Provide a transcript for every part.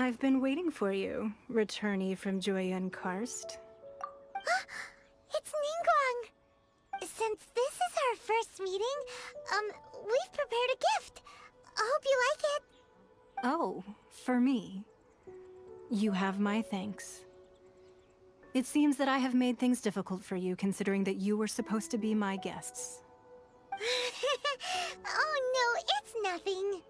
I've been waiting for you, returnee from Joyun Karst. It's Ningguang! Since this is our first meeting, we've prepared a gift. I hope you like it. Oh, for me. You have my thanks. It seems that I have made things difficult for you, considering that you were supposed to be my guests. Oh no, it's nothing.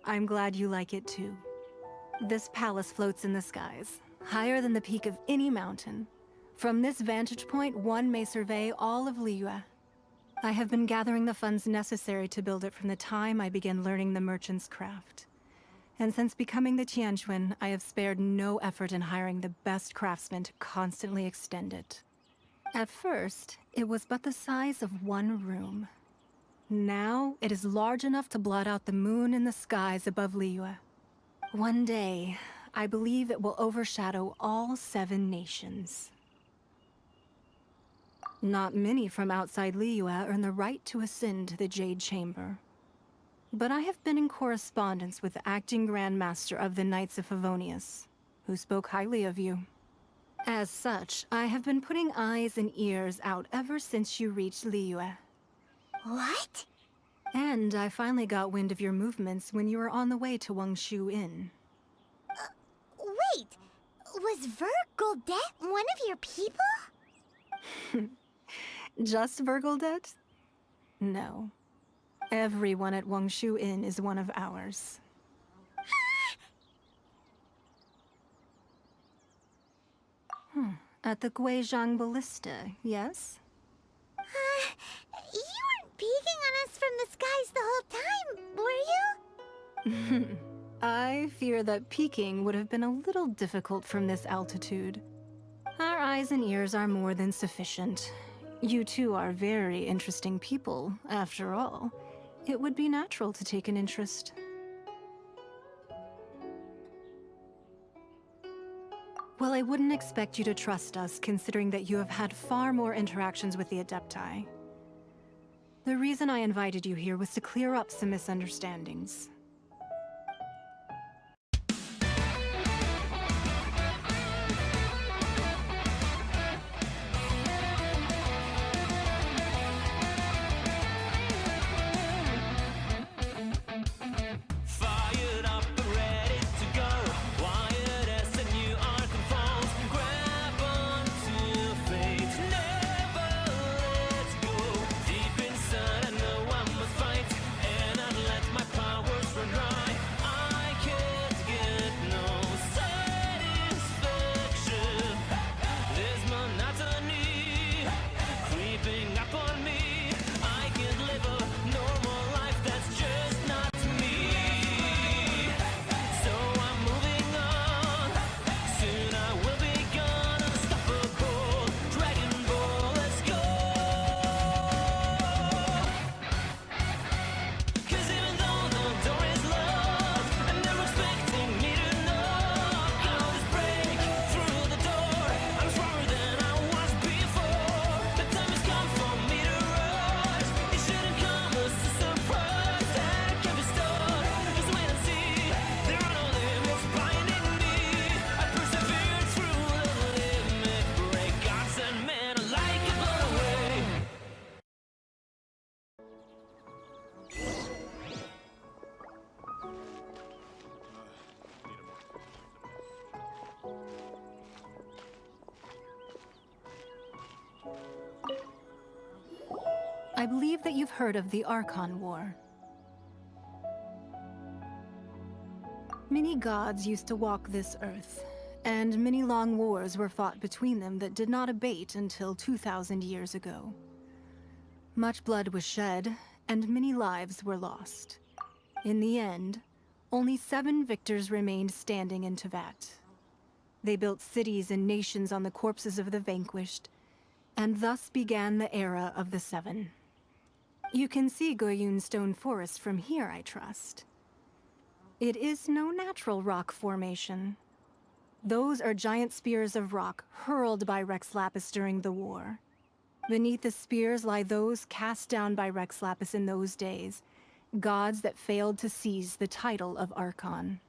I'm glad you like it too. This palace floats in the skies, higher than the peak of any mountain. From this vantage point, one may survey all of Liyue. I have been gathering the funds necessary to build it from the time I began learning the merchant's craft. And since becoming the Tianquan, I have spared no effort in hiring the best craftsmen to constantly extend it. At first, it was but the size of one room. Now, it is large enough to blot out the moon in the skies above Liyue. One day, I believe it will overshadow all 7 nations. Not many from outside Liyue earn the right to ascend to the Jade Chamber. But I have been in correspondence with the acting Grand Master of the Knights of Favonius, who spoke highly of you. As such, I have been putting eyes and ears out ever since you reached Liyue. What? And I finally got wind of your movements when you were on the way to Wangshu Inn. Wait! Was Vergoldet one of your people? Just Vergoldet? No. Everyone at Wangshu Inn is one of ours. At the Guizhang Ballista, yes? You weren't peeking on us from the skies the whole time, were you? I fear that peeking would have been a little difficult from this altitude. Our eyes and ears are more than sufficient. You two are very interesting people, after all. It would be natural to take an interest. Well, I wouldn't expect you to trust us, considering that you have had far more interactions with the adepti. The reason I invited you here was to clear up some misunderstandings. Fired up and ready to go. Wired as a new Archon falls. Grab onto fate, never let go. Deep inside I know I must fight, and I'd let my powers run dry. I can't get no satisfaction. There's monotony creeping up on me. I can't live a normal life, that's just not me. So I'm moving on. Soon I will be gone. Unstoppable Dragon Ball, let's go. 'Cause even though the door is locked and they're expecting me to knock, I'll just break through the door. I'm stronger than I was before. The time has come for me to rise. It shouldn't come as a surprise that I can't be stopped. Just wait and see. There are no limits binding me. I persevered through the limit break. God sent man like a blow away. I believe that you've heard of the Archon War. Many gods used to walk this earth, and many long wars were fought between them that did not abate until 2,000 years ago. Much blood was shed, and many lives were lost. In the end, only 7 victors remained standing in Teyvat. They built cities and nations on the corpses of the vanquished, and thus began the era of the 7. You can see Goyun Stone Forest from here, I trust. It is no natural rock formation. Those are giant spears of rock hurled by Rex Lapis during the war. Beneath the spears lie those cast down by Rex Lapis in those days, gods that failed to seize the title of Archon.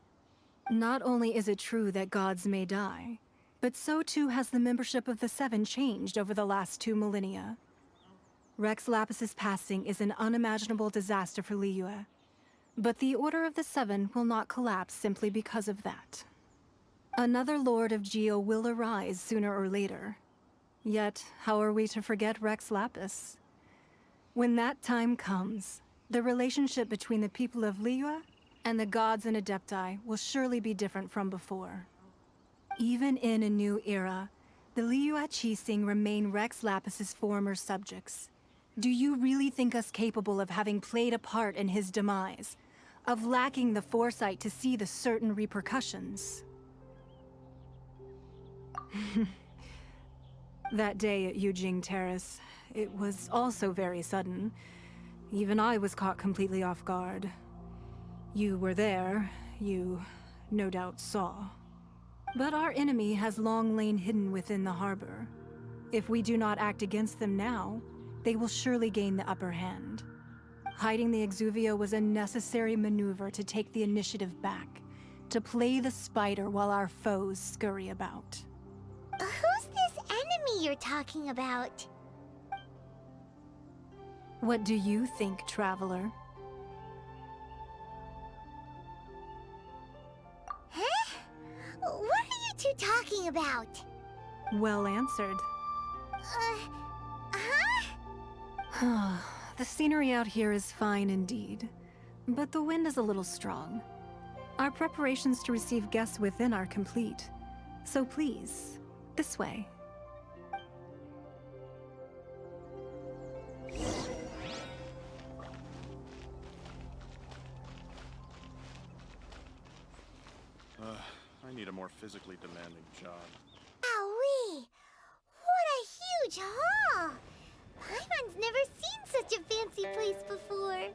Not only is it true that gods may die, but so too has the membership of the Seven changed over the last 2 millennia. Rex Lapis's passing is an unimaginable disaster for Liyue, but the Order of the Seven will not collapse simply because of that. Another Lord of Geo will arise sooner or later. Yet, how are we to forget Rex Lapis? When that time comes, the relationship between the people of Liyue and the gods and adepti will surely be different from before. Even in a new era, the Liyue Qixing remain Rex Lapis's former subjects. Do you really think us capable of having played a part in his demise? Of lacking the foresight to see the certain repercussions? That day at Yujing Terrace, it was also very sudden. Even I was caught completely off guard. You were there, you no doubt saw. But our enemy has long lain hidden within the harbor. If we do not act against them now, they will surely gain the upper hand. Hiding the Exuvio was a necessary maneuver to take the initiative back, to play the spider while our foes scurry about. Who's this enemy you're talking about? What do you think, traveler? Huh? What are you two talking about? Well answered. Huh? The scenery out here is fine indeed, but the wind is a little strong. Our preparations to receive guests within are complete, so please, this way. I need a more physically demanding job. Wowee! What a huge hall! Paimon's never seen such a fancy place before.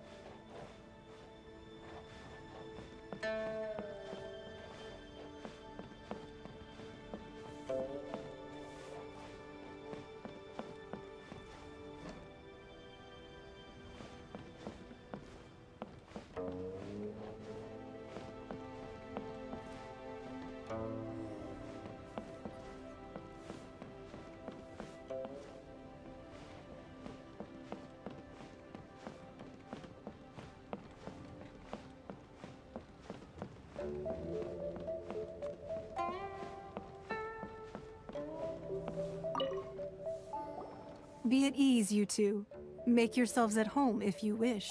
Be at ease, you two. Make yourselves at home if you wish.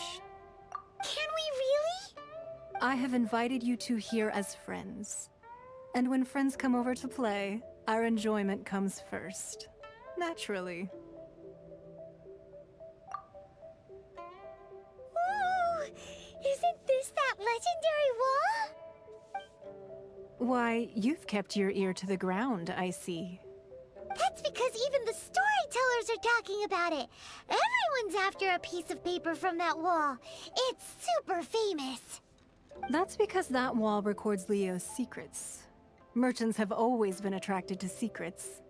Can we really? I have invited you two here as friends. And when friends come over to play, our enjoyment comes first. Naturally. Ooh! Isn't this that legendary wall? Why, you've kept your ear to the ground, I see. That's because even the storytellers are talking about it. Everyone's after a piece of paper from that wall. It's super famous. That's because that wall records Leo's secrets. Merchants have always been attracted to secrets.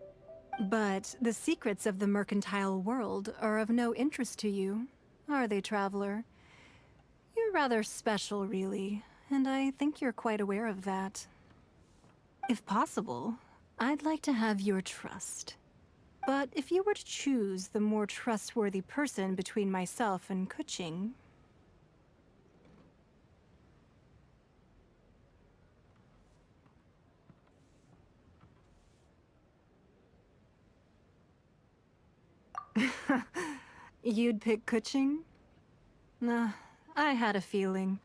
But the secrets of the mercantile world are of no interest to you, are they, traveler? You're rather special, really, and I think you're quite aware of that. If possible, I'd like to have your trust. But if you were to choose the more trustworthy person between myself and Qixing... You'd pick Qixing? Nah, I had a feeling.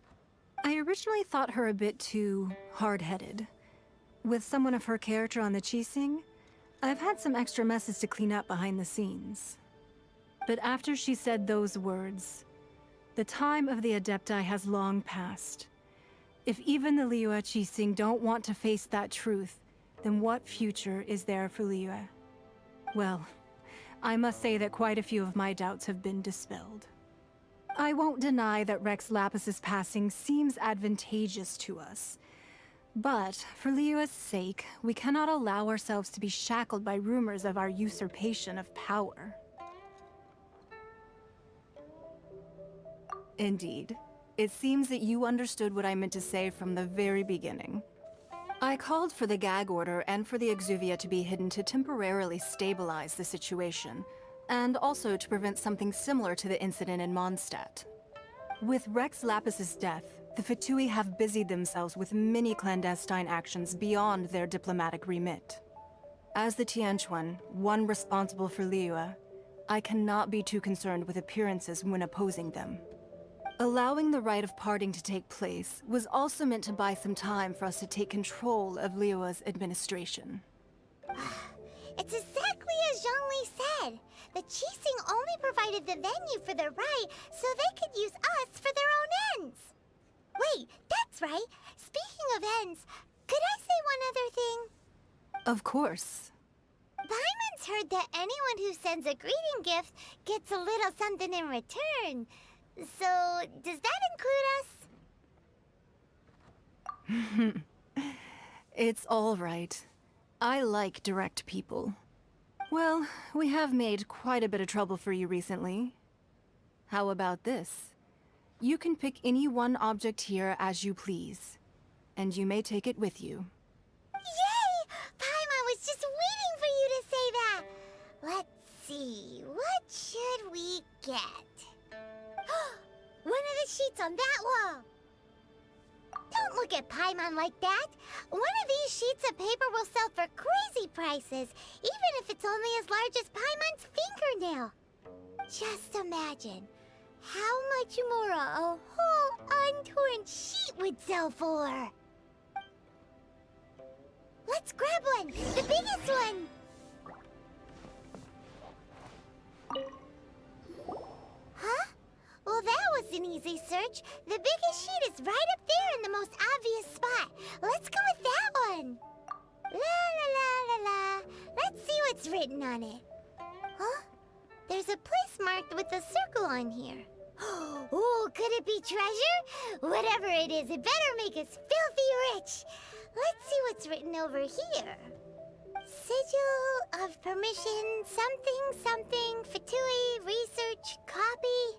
I originally thought her a bit too hard-headed. With someone of her character on the Qixing, I've had some extra messes to clean up behind the scenes. But after she said those words, the time of the adepti has long passed. If even the Liyue Qixing don't want to face that truth, then what future is there for Liyue? Well, I must say that quite a few of my doubts have been dispelled. I won't deny that Rex Lapis's passing seems advantageous to us. But, for Liyue's sake, we cannot allow ourselves to be shackled by rumors of our usurpation of power. Indeed. It seems that you understood what I meant to say from the very beginning. I called for the gag order and for the exuvia to be hidden to temporarily stabilize the situation, and also to prevent something similar to the incident in Mondstadt. With Rex Lapis's death, the Fatui have busied themselves with many clandestine actions beyond their diplomatic remit. As the Tianquan, one responsible for Liyue, I cannot be too concerned with appearances when opposing them. Allowing the rite of parting to take place was also meant to buy some time for us to take control of Liyue's administration. It's exactly as Zhongli said. The Qixing only provided the venue for their rite so they could use us for their own ends. Wait, that's right. Speaking of ends, could I say one other thing? Of course. Paimon's heard that anyone who sends a greeting gift gets a little something in return. So, does that include us? It's all right. I like direct people. Well, we have made quite a bit of trouble for you recently. How about this? You can pick any one object here as you please, and you may take it with you. Yay! Paimon was just waiting for you to say that. Let's see, what should we get? One of the sheets on that wall. Don't look at Paimon like that. One of these sheets of paper will sell for crazy prices, even if it's only as large as Paimon's fingernail. Just imagine how much more a whole untorn sheet would sell for. Let's grab one, the biggest one. Huh? Well, that was an easy search. The biggest sheet is right up there in the most obvious spot. Let's go with that one. La la la la la. Let's see what's written on it. Huh? There's a place marked with a circle on here. Oh, could it be treasure? Whatever it is, it better make us filthy rich. Let's see what's written over here. Sigil of permission, something, Fatui, research, copy.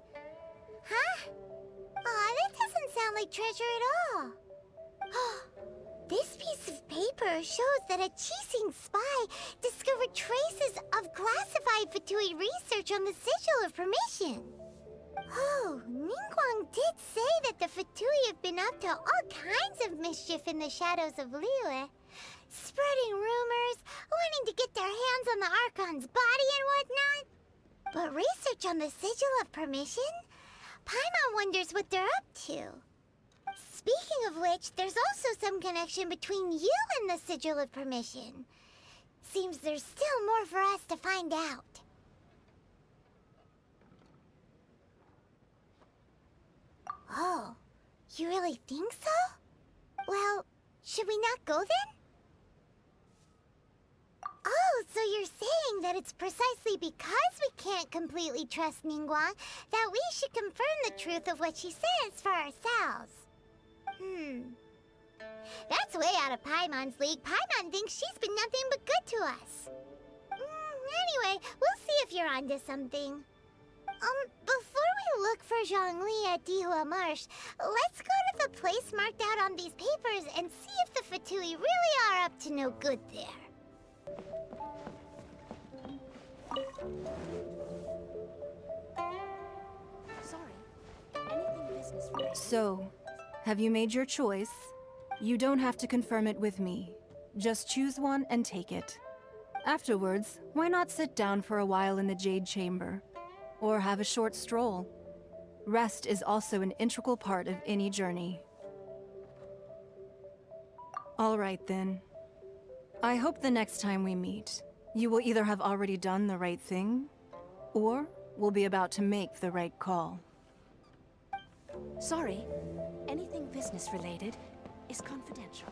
Huh? Aw, that doesn't sound like treasure at all. This piece of paper shows that a Qixing spy discovered traces of classified Fatui research on the Sigil of Permission. Oh, Ningguang did say that the Fatui have been up to all kinds of mischief in the shadows of Liyue. Spreading rumors, wanting to get their hands on the Archon's body and whatnot. But research on the Sigil of Permission? Paimon wonders what they're up to. Speaking of which, there's also some connection between you and the Sigil of Permission. Seems there's still more for us to find out. Oh, you really think so? Well, should we not go then? Oh, so you're saying that it's precisely because we can't completely trust Ningguang that we should confirm the truth of what she says for ourselves. That's way out of Paimon's league. Paimon thinks she's been nothing but good to us. Anyway, we'll see if you're onto something. Before we look for Zhongli at Dihua Marsh, let's go to the place marked out on these papers and see if the Fatui really are up to no good there. Sorry. Anything business related? So, have you made your choice? You don't have to confirm it with me. Just choose one and take it. Afterwards, why not sit down for a while in the Jade Chamber? Or have a short stroll? Rest is also an integral part of any journey. All right then. I hope the next time we meet, you will either have already done the right thing, or will be about to make the right call. Sorry. Anything business related is confidential.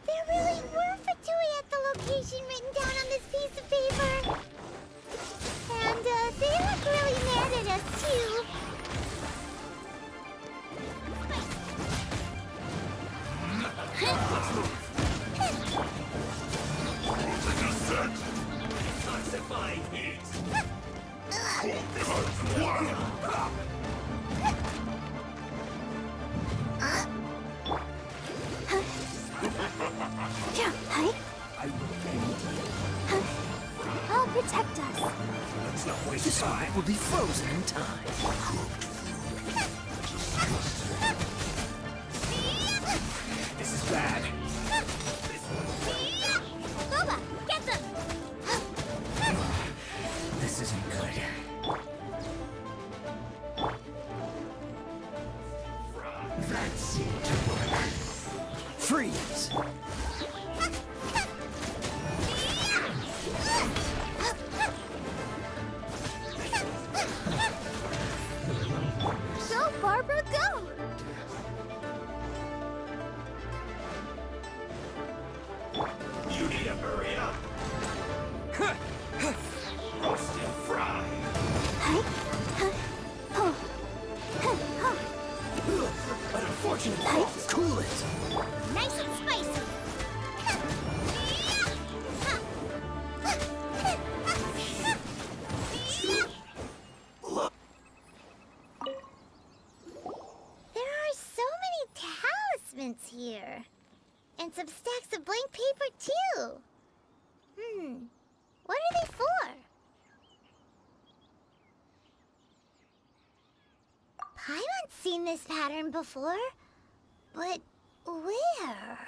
There really were Fatui at the location written down on this piece of paper. And, they look really mad at us, too. Yeah, hi. I'll protect us. Let's not waste time. Will be frozen in time. This is bad. Boba, get them! This isn't good. That seemed to work. Freeze! Go, Barbara, go! You need to hurry up. Roast and fry. An unfortunate fault. Cool it. Nice and spicy. There are so many talismans here. And some stacks of blank paper, too. What are they for? Paimon's seen this pattern before. But where?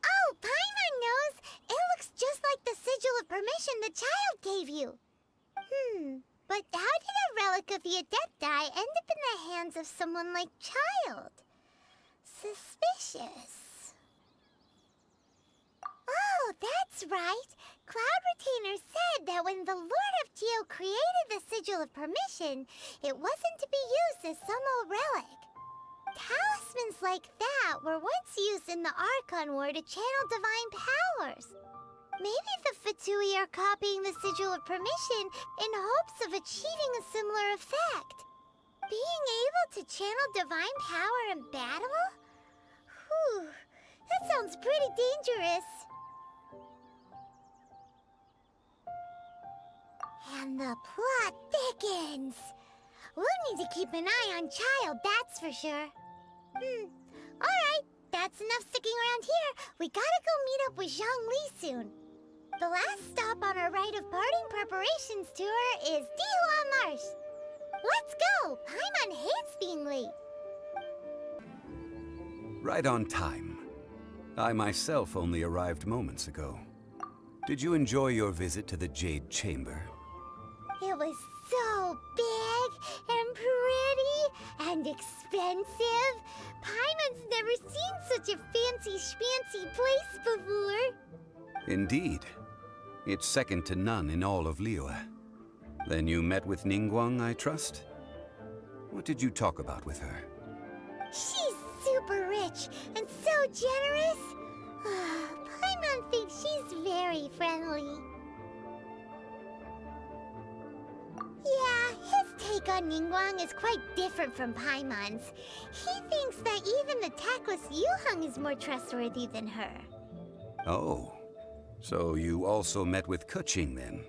Oh, Paimon knows! It looks just like the sigil of permission the child gave you. But how did a relic of the adepti end up in the hands of someone like Child? Suspicious. Oh, that's right. Cloud Retainer said that when the Lord of Geo created the Sigil of Permission, it wasn't to be used as some old relic. Talismans like that were once used in the Archon War to channel divine powers. Maybe the Fatui are copying the Sigil of Permission in hopes of achieving a similar effect. Being able to channel divine power in battle? Whew, that sounds pretty dangerous. And the plot thickens. We'll need to keep an eye on Child, that's for sure. Alright, that's enough sticking around here. We gotta go meet up with Zhang Li soon. The last stop on our rite of parting preparations tour is Dihua Marsh. Let's go! Paimon hates being late. Right on time. I myself only arrived moments ago. Did you enjoy your visit to the Jade Chamber? It was so big and pretty and expensive. Paimon's never seen such a fancy schmancy place before. Indeed. It's second to none in all of Liyue. Then you met with Ningguang, I trust? What did you talk about with her? She's super rich and so generous. Paimon thinks she's very friendly. Yeah, his take on Ningguang is quite different from Paimon's. He thinks that even the tactless Yuheng is more trustworthy than her. Oh, so you also met with Qixing then?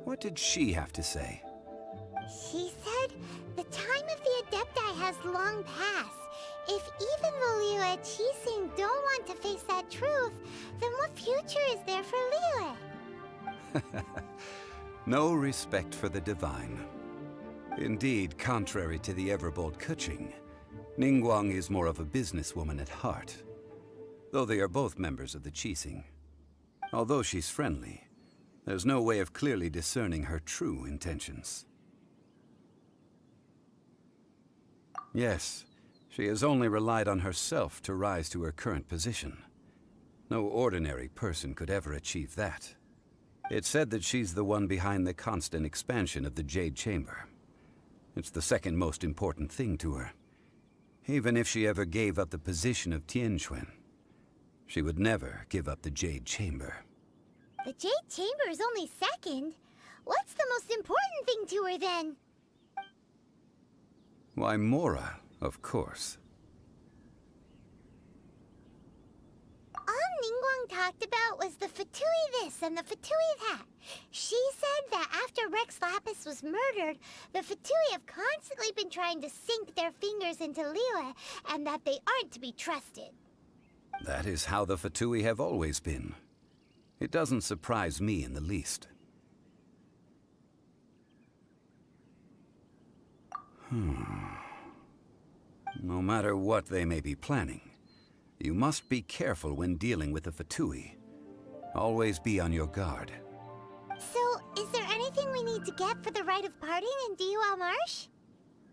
What did she have to say? She said the time of the adepti has long passed. If even the Liyue Qixing don't want to face that truth, then what future is there for Liyue? No respect for the divine. Indeed, contrary to the ever-bold Qixing, Ningguang is more of a businesswoman at heart. Though they are both members of the Qixing. Although she's friendly, there's no way of clearly discerning her true intentions. Yes, she has only relied on herself to rise to her current position. No ordinary person could ever achieve that. It's said that she's the one behind the constant expansion of the Jade Chamber. It's the second most important thing to her. Even if she ever gave up the position of Tianquan, she would never give up the Jade Chamber. The Jade Chamber is only second. What's the most important thing to her then? Why, Mora, of course. All Ningguang talked about was the Fatui this and the Fatui that. She said that after Rex Lapis was murdered, the Fatui have constantly been trying to sink their fingers into Liyue, and that they aren't to be trusted. That is how the Fatui have always been. It doesn't surprise me in the least. No matter what they may be planning, you must be careful when dealing with the Fatui. Always be on your guard. So, is there anything we need to get for the rite of parting in Dihua Marsh?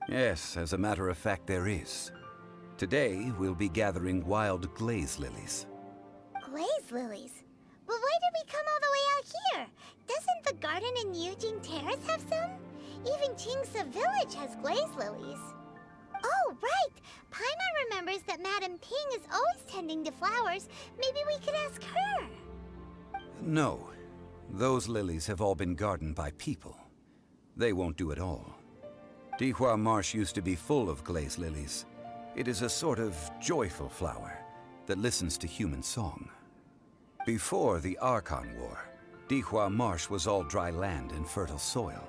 Yes, as a matter of fact, there is. Today, we'll be gathering wild glaze lilies. Glaze lilies? But why did we come all the way out here? Doesn't the garden in Yujing Terrace have some? Even Qingsa Village has glaze lilies. Oh, right! Paimon remembers that Madame Ping is always tending to flowers. Maybe we could ask her. No. Those lilies have all been gardened by people. They won't do it all. Dihua Marsh used to be full of glaze lilies. It is a sort of joyful flower that listens to human song. Before the Archon War, Dihua Marsh was all dry land and fertile soil.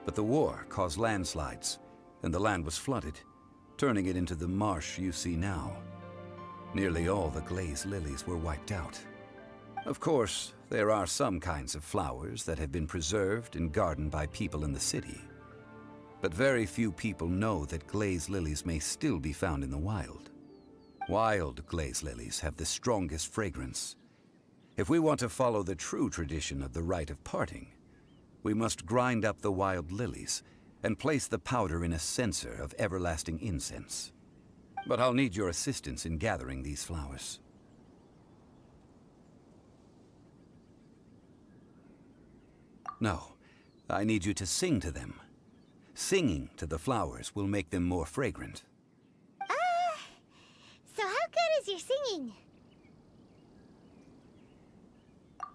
But the war caused landslides, and the land was flooded, turning it into the marsh you see now. Nearly all the glaze lilies were wiped out. Of course, there are some kinds of flowers that have been preserved and gardened by people in the city. But very few people know that glaze lilies may still be found in the wild. Wild glaze lilies have the strongest fragrance. If we want to follow the true tradition of the rite of parting, we must grind up the wild lilies and place the powder in a censer of everlasting incense. But I'll need your assistance in gathering these flowers. No, I need you to sing to them. Singing to the flowers will make them more fragrant. So how good is your singing?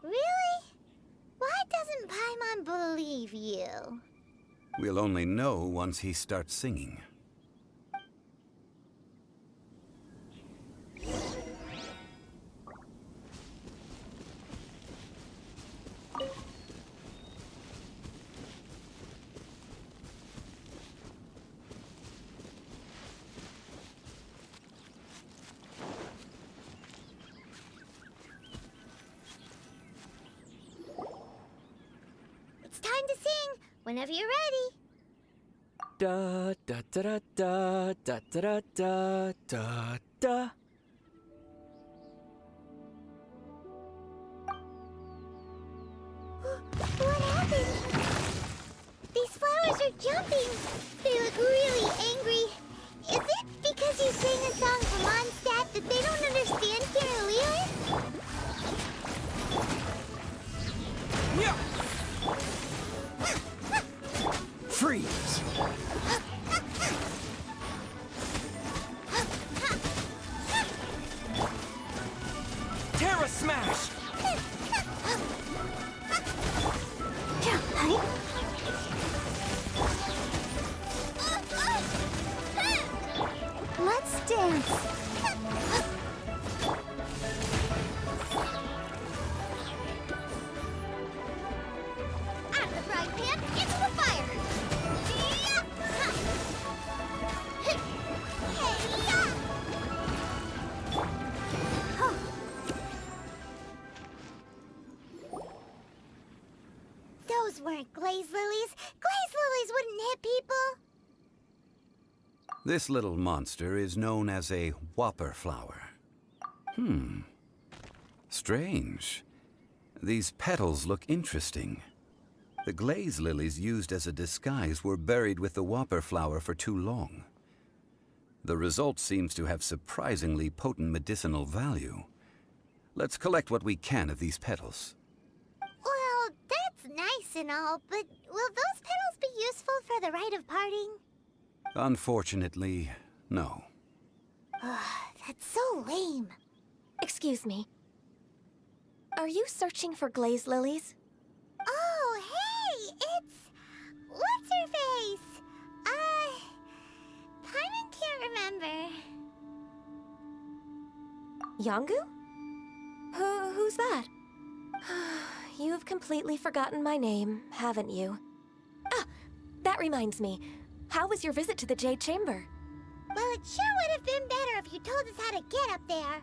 Really? Why doesn't Paimon believe you? We'll only know once he starts singing. It's time to sing, whenever you're ready. Da da da da da da da da da da. What happened? These flowers are jumping. They look really angry. Is it because you sang a song from Mondstadt that they don't understand here in Liyue? Yeah. Freeze. Terra Smash. Let's dance. Out of the frying pan, into the fire. Those weren't glaze lilies. Glaze lilies wouldn't hit people. This little monster is known as a whopper flower. Strange. These petals look interesting. The glaze lilies used as a disguise were buried with the whopper flower for too long. The result seems to have surprisingly potent medicinal value. Let's collect what we can of these petals. Well, that's nice and all, but will those petals be useful for the rite of parting? Unfortunately, no. That's so lame. Excuse me. Are you searching for glaze lilies? Oh, hey, it's... What's her face? Paimon can't remember. Yongu? Who's that? You've completely forgotten my name, haven't you? Ah, that reminds me. How was your visit to the Jade Chamber? Well, it sure would have been better if you told us how to get up there.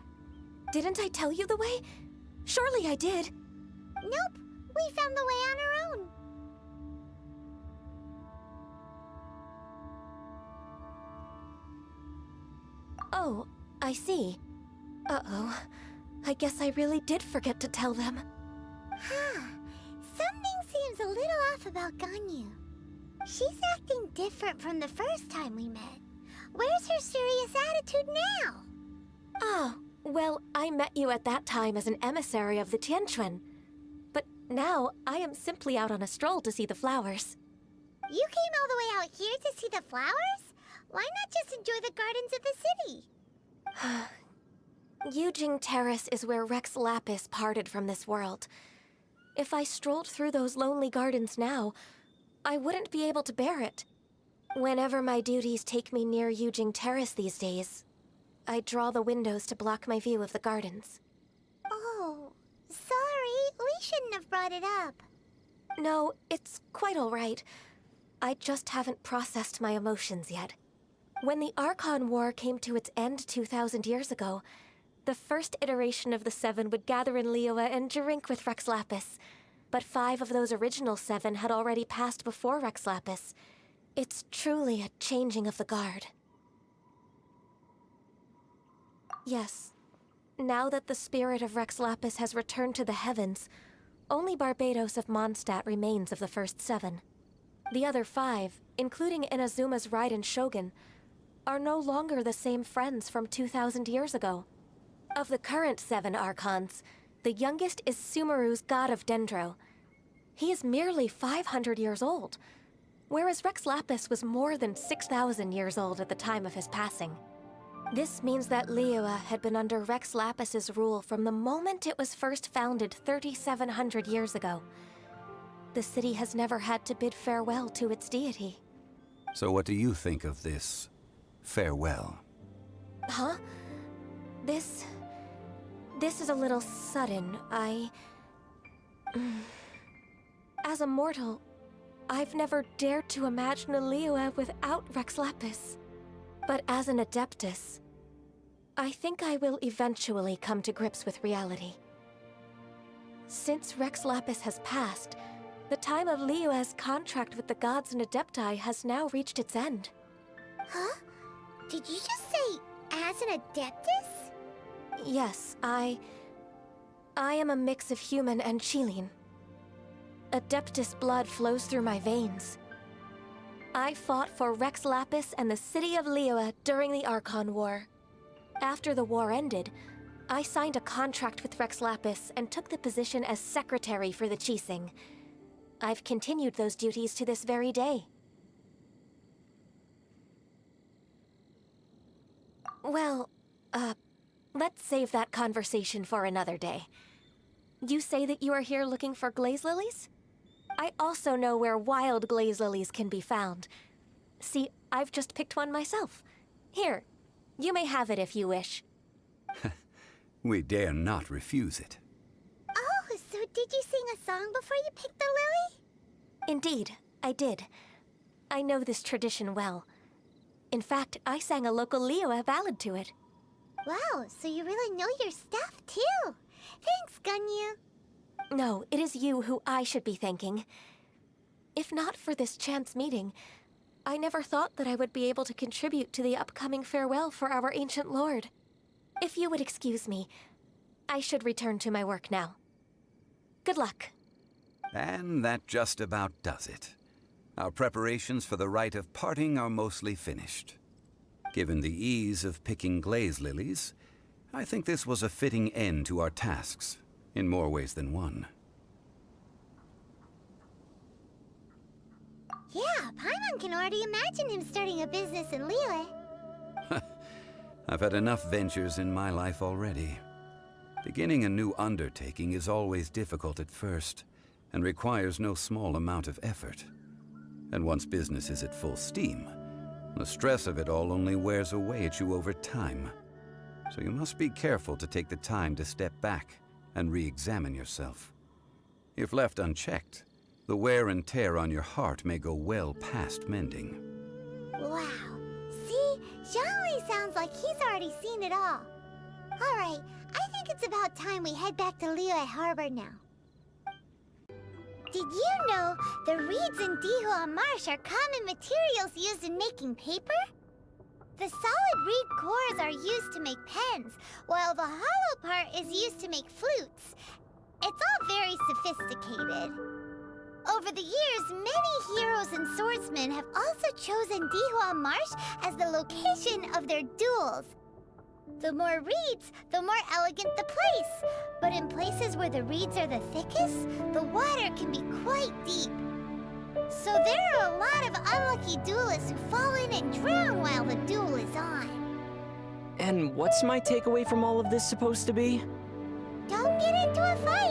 Didn't I tell you the way? Surely I did. Nope, we found the way on our own. Oh, I see. Uh-oh. I guess I really did forget to tell them. Huh. Something seems a little off about Ganyu. She's acting different from the first time we met. Where's her serious attitude now? Oh, well, I met you at that time as an emissary of the Tianquan. But now, I am simply out on a stroll to see the flowers. You came all the way out here to see the flowers? Why not just enjoy the gardens of the city? Qixing Terrace is where Rex Lapis parted from this world. If I strolled through those lonely gardens now, I wouldn't be able to bear it. Whenever my duties take me near Qixing Terrace these days, I draw the windows to block my view of the gardens. Oh, sorry. We shouldn't have brought it up. No, it's quite all right. I just haven't processed my emotions yet. When the Archon War came to its end 2,000 years ago, the first iteration of the Seven would gather in Liyue and drink with Rex Lapis. But 5 of those original 7 had already passed before Rex Lapis. It's truly a changing of the guard. Yes. Now that the spirit of Rex Lapis has returned to the heavens, only Barbados of Mondstadt remains of the first 7. The other 5, including Inazuma's Raiden Shogun, are no longer the same friends from 2,000 years ago. Of the current 7 Archons, the youngest is Sumeru's god of Dendro. He is merely 500 years old, whereas Rex Lapis was more than 6,000 years old at the time of his passing. This means that Liyue had been under Rex Lapis's rule from the moment it was first founded 3,700 years ago. The city has never had to bid farewell to its deity. So what do you think of this farewell? Huh? This is a little sudden. As a mortal, I've never dared to imagine a Liyue without Rex Lapis. But as an adeptis, I think I will eventually come to grips with reality. Since Rex Lapis has passed, the time of Liyue's contract with the gods and adepti has now reached its end. Huh? Did you just say, as an adeptis? Yes, I am a mix of human and Qixing. Adeptus blood flows through my veins. I fought for Rex Lapis and the city of Liyue during the Archon War. After the war ended, I signed a contract with Rex Lapis and took the position as secretary for the Qixing. I've continued those duties to this very day. Well, let's save that conversation for another day. You say that you are here looking for glaze lilies? I also know where wild glaze lilies can be found. See, I've just picked one myself. Here, you may have it if you wish. We dare not refuse it. Oh, so did you sing a song before you picked the lily? Indeed, I did. I know this tradition well. In fact, I sang a local Liyue ballad to it. Wow, so you really know your stuff, too. Thanks, Ganyu. No, it is you who I should be thanking. If not for this chance meeting, I never thought that I would be able to contribute to the upcoming farewell for our ancient lord. If you would excuse me, I should return to my work now. Good luck. And that just about does it. Our preparations for the rite of parting are mostly finished. Given the ease of picking glaze lilies, I think this was a fitting end to our tasks, in more ways than one. Yeah, Paimon can already imagine him starting a business in Liyue. I've had enough ventures in my life already. Beginning a new undertaking is always difficult at first, and requires no small amount of effort. And once business is at full steam, the stress of it all only wears away at you over time. So you must be careful to take the time to step back and re-examine yourself. If left unchecked, the wear and tear on your heart may go well past mending. Wow. See? Zhongli sounds like he's already seen it all. Alright, I think it's about time we head back to Liyue Harbor now. Did you know the reeds in Dihua Marsh are common materials used in making paper? The solid reed cores are used to make pens, while the hollow part is used to make flutes. It's all very sophisticated. Over the years, many heroes and swordsmen have also chosen Dihua Marsh as the location of their duels. The more reeds, the more elegant the place. But in places where the reeds are the thickest, the water can be quite deep. So there are a lot of unlucky duelists who fall in and drown while the duel is on. And what's my takeaway from all of this supposed to be? Don't get into a fight!